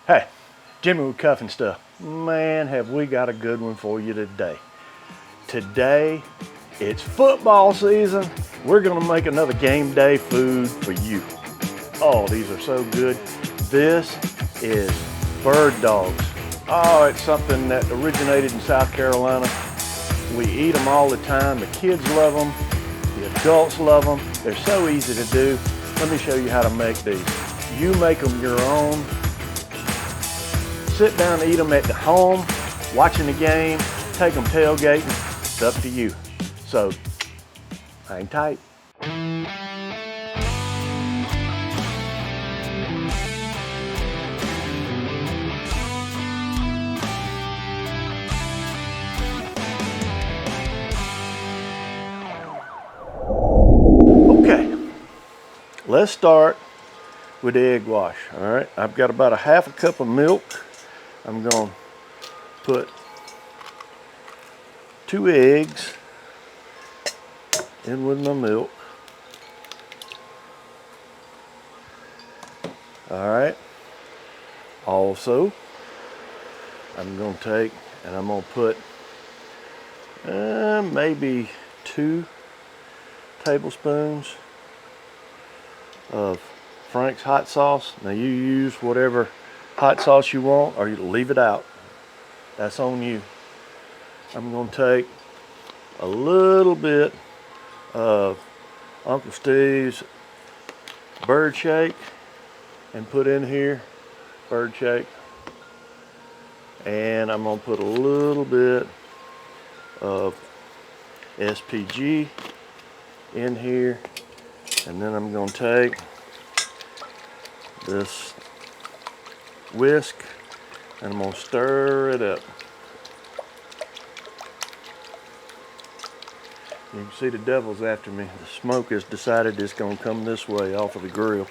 Hey, Jimmy with Cuff and Stuff. Man, have we got a good one for you today. Today, it's football season. We're gonna make another game day food for you. Oh, these are so good. This is bird dogs. Oh, it's something that originated in South Carolina. We eat them all the time. The kids love them. The adults love them. They're so easy to do. Let me show you how to make these. You make them your own. Sit down and eat them at the home, watching the game, take them tailgating. It's up to you. So, hang tight. Okay, let's start with the egg wash. All right, I've got about a half a cup of milk. I'm going to put 2 eggs in with my milk. All right. Also, I'm going to take and I'm going to put maybe 2 tablespoons of Frank's hot sauce. Now you use whatever hot sauce you want, or you leave it out. That's on you. I'm going to take a little bit of Uncle Steve's bird shake and put in here, bird shake. And I'm going to put a little bit of SPG in here. And then I'm going to take this whisk and I'm going to stir it up. You can see the devil's after me. The smoke has decided it's going to come this way off of the grill.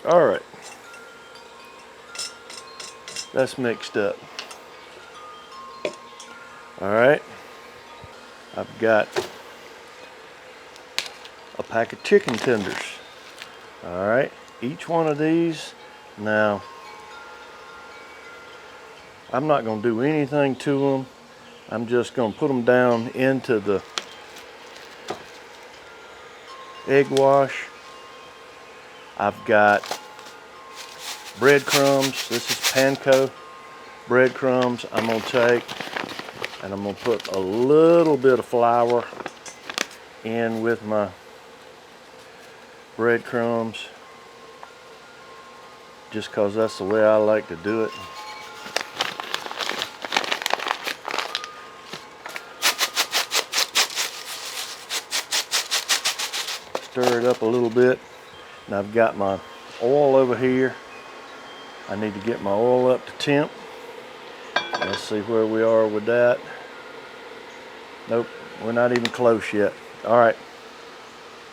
All right, that's mixed up. All right, I've got a pack of chicken tenders. All right, each one of these, now I'm not going to do anything to them. I'm just going to put them down into the egg wash. I've got breadcrumbs. This is panko breadcrumbs. I'm going to take and I'm going to put a little bit of flour in with my breadcrumbs, just because that's the way I like to do it. Stir it up a little bit. And I've got my oil over here. I need to get my oil up to temp. Let's see where we are with that. Nope, we're not even close yet. All right,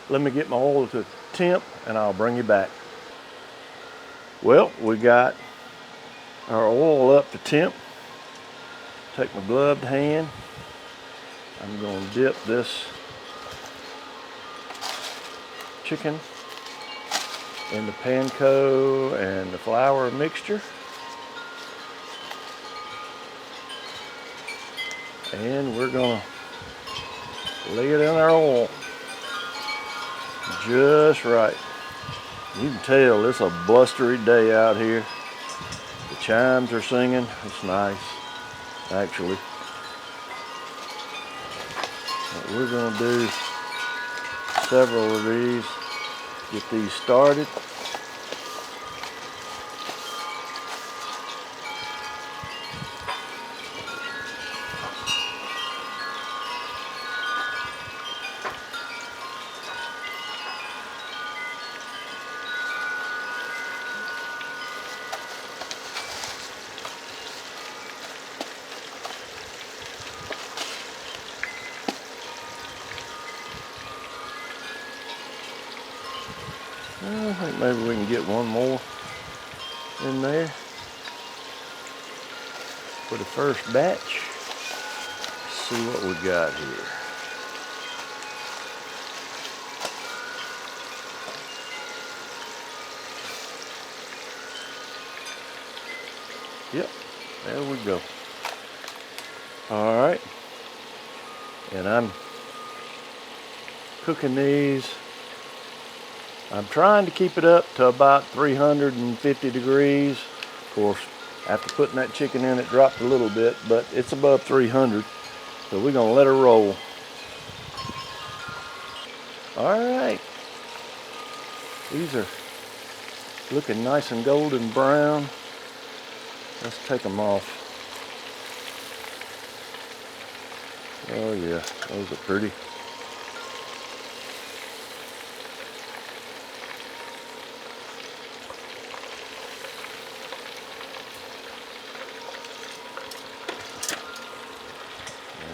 let me get my oil to temp and I'll bring you back. Well, we got our oil up to temp. Take my gloved hand. I'm going to dip this chicken in the panko and the flour mixture. And we're going to lay it in our oil just right. You can tell it's a blustery day out here. The chimes are singing. It's nice, actually. But we're going to do several of these. Get these started. I think maybe we can get one more in there for the first batch. Let's see what we got here. Yep, there we go. All right, and I'm cooking these. I'm trying to keep it up to about 350 degrees. Of course, after putting that chicken in, it dropped a little bit, but it's above 300. So we're gonna let her roll. All right, these are looking nice and golden brown. Let's take them off. Oh yeah, those are pretty.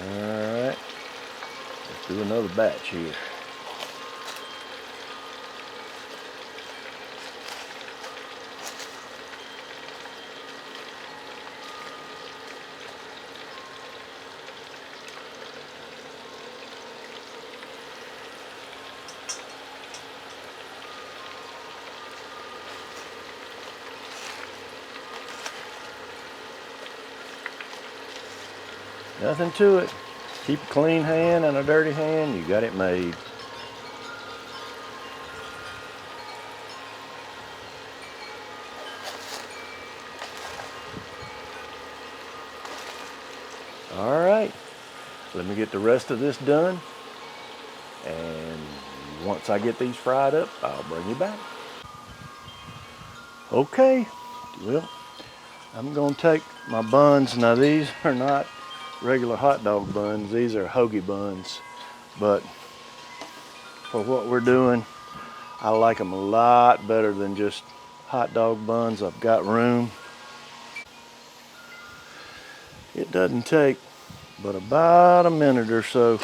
All right, let's do another batch here. Nothing to it. Keep a clean hand and a dirty hand, you got it made. All right, let me get the rest of this done. And once I get these fried up, I'll bring you back. Okay, well, I'm gonna take my buns. Now these are not regular hot dog buns, these are hoagie buns. But for what we're doing, I like them a lot better than just hot dog buns. I've got room. It doesn't take but about a minute or so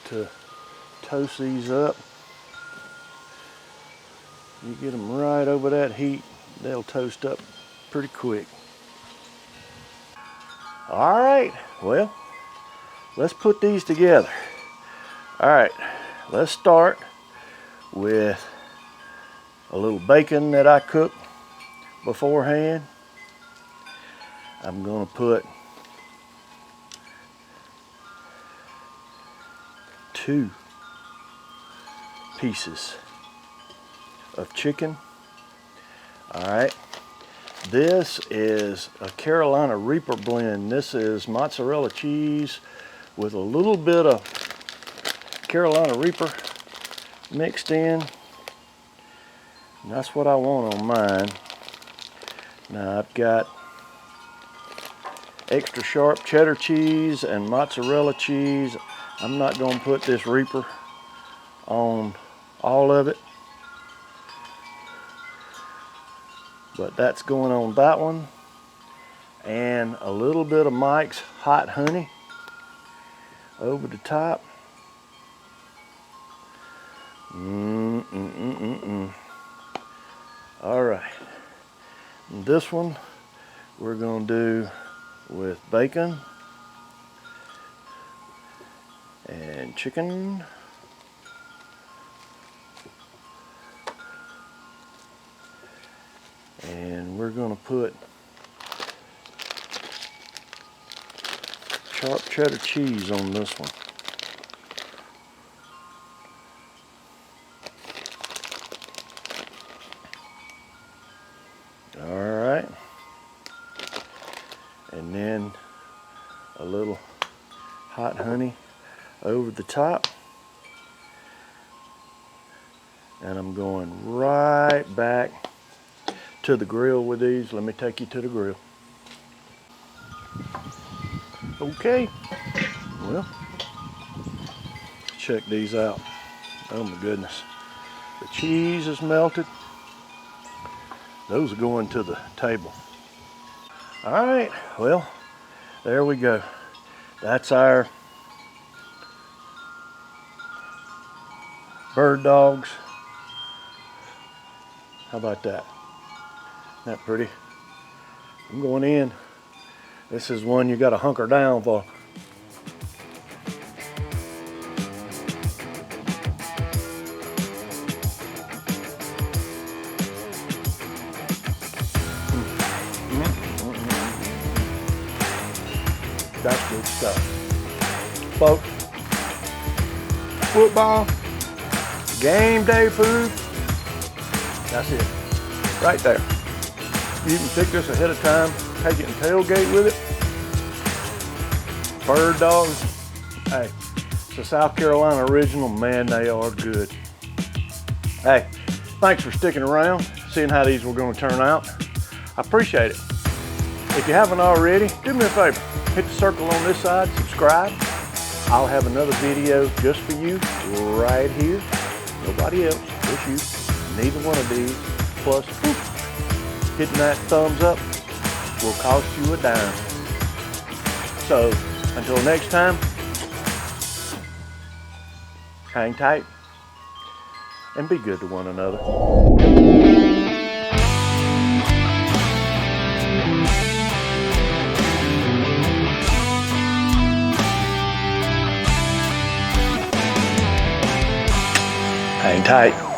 to toast these up. You get them right over that heat, they'll toast up pretty quick. All right, well, let's put these together. All right, let's start with a little bacon that I cooked beforehand. I'm gonna put 2 pieces of chicken. All right, this is a Carolina Reaper blend. This is mozzarella cheese with a little bit of Carolina Reaper mixed in. And that's what I want on mine. Now I've got extra sharp cheddar cheese and mozzarella cheese. I'm not going to put this Reaper on all of it, but that's going on that one. And a little bit of Mike's hot honey over the top. All right, and this one we're going to do with bacon and chicken. And we're going to put sharp cheddar cheese on this one. All right. And then a little hot honey over the top. And I'm going right back to the grill with these. Let me take you to the grill. Okay, well, check these out. Oh my goodness. The cheese is melted. Those are going to the table. All right, well, there we go. That's our bird dogs. How about that? Isn't that pretty? I'm going in. This is one you got to hunker down for. That's good stuff. Folks, football, game day food, that's it. Right there. You can pick this ahead of time, take it and tailgate with it. Bird dogs, hey, it's a South Carolina original, man, they are good. Hey, thanks for sticking around, seeing how these were gonna turn out. I appreciate it. If you haven't already, do me a favor, hit the circle on this side, subscribe. I'll have another video just for you right here. Nobody else, just you. Neither one of these. Plus, hitting that thumbs up will cost you a dime. So, until next time, hang tight and be good to one another. Hang tight.